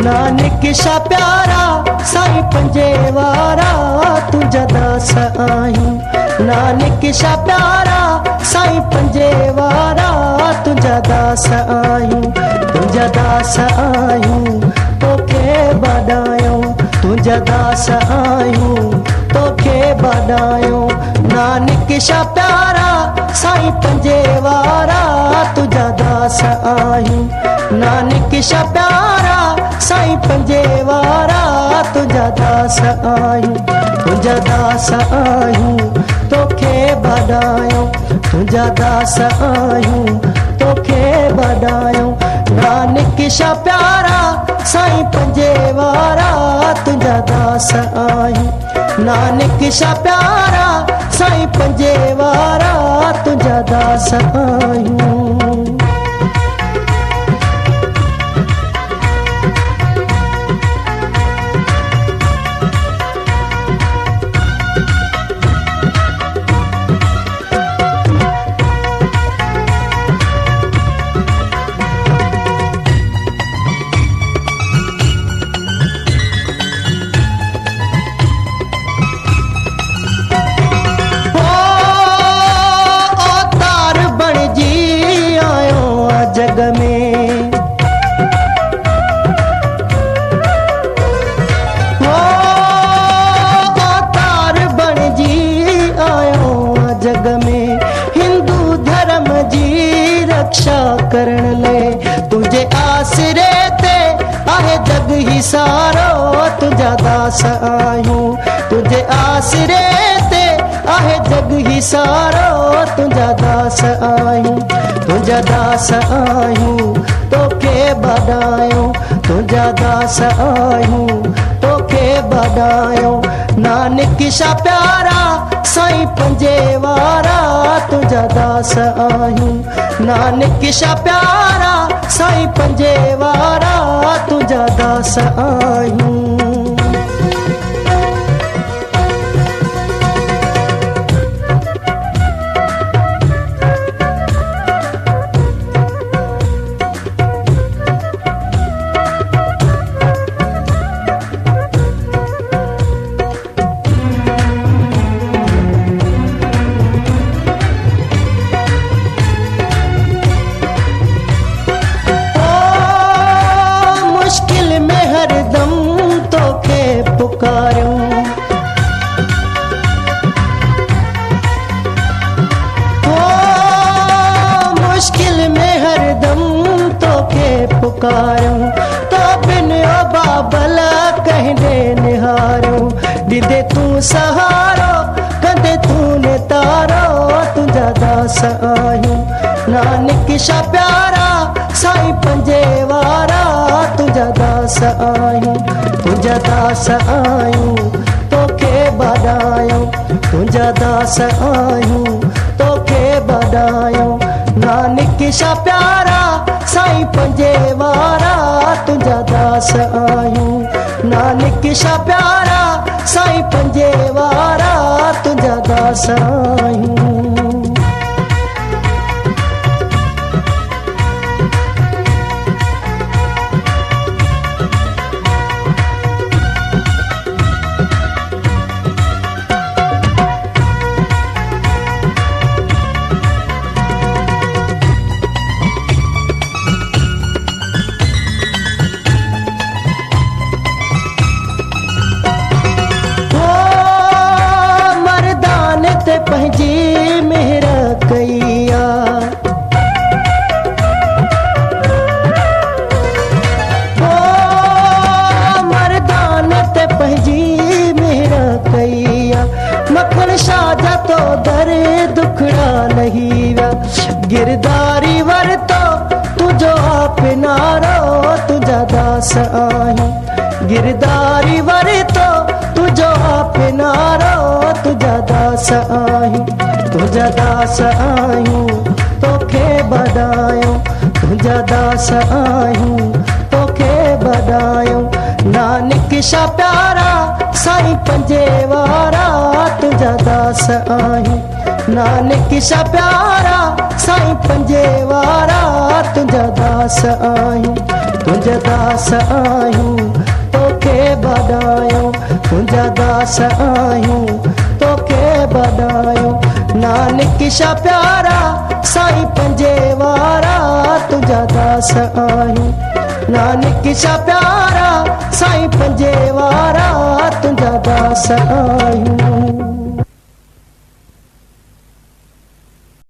नानक शा प्यारा साईं पंजे वारा तुझा दास आहियूं। नानक शा प्यारा साईं पंजे वारा तुझा दास आहियूं। तुझा दास आहियूं तोखे बधायूं। तुझा दास आहियूं तोखे बधायूं। नानक शा प्यारा साईं पंजे वारा तुझा दास आहियूं। नानक शा प्यारा साईं पंजे वारा तुझा दास आहियूं। तुझा दास आहियूं तोखे बधायूं। तुझा दास आहियूं तोखे बधायूं। नानक शा प्यारा साईं पंजे वारा तुझा दास आहियूं। नानक शा प्यारा साईं पंजे वारा तुझा दास आहियूं। जग में अवतार बण जी आयो जग में। हिंदू धर्म जी रक्षा करण लाइ तुझे आसरे ते आहे जग ही सारो तुझा दास आहियूं। तुझे आसरे ते आहे जग ही सारो तुझा दास आहियूं। तुझा दास आहियूं तोखे बधायूं। तुझा दास आहियूं तोखे बधायूं। नानक शा प्यारा साईं पंजे वारा तुझा दास आहियूं। नानक शा प्यारा साईं पंजे वारा तुझा दास आहियूं। मुश्किल में हरदम तोखे पुकारूं। तो बिन ओ बाबल कहीं दे निहारूं। ॾिदे तूं सहारो कंदे तूं नितारो तुझा दास आहियूं। नानक शा प्यारा साईं पंजे वारा तुझा दास आहियूं। तुझा दास आहियूं तोखे बधायूं। तुझा दास आहियूं तोखे बधायूं। नानक शा प्यारा साईं पंजे वारा तुझा दास आहियूं। नानक शा प्यारा साईं पंजे वारा तुझा दास आहियूं। पंहिंजी मेहर कईया मर्दान ते पंहिंजी मेहर कईया। मखण शाह जा तो दर दुखड़ा नहीं विया। गिरदारी वरतो तुझो आप नारो तुझा दास आहियूं। गिरदारी वरतो तुझो आप नारो तुझा दास आहियूं। तुझा दास आहियूं तोखे बधायूं। तुझा दास आहियूं तोखे बधायूं। नानक शा प्यारा साईं पंजे वारा तुझा दास आहियूं। नानक शा प्यारा साईं पंजे वारा तुझा दास आहियूं। तुंहिंजा दास आहियूं तोखे बधायूं तुंहिंजा दास आहियूं तोखे बधायूं नानक शा प्यारा साईं पंजे वारा तुंहिंजा दास आहियूं नानक शा प्यारा साईं पंजे वारा तुंहिंजा दास आहियूं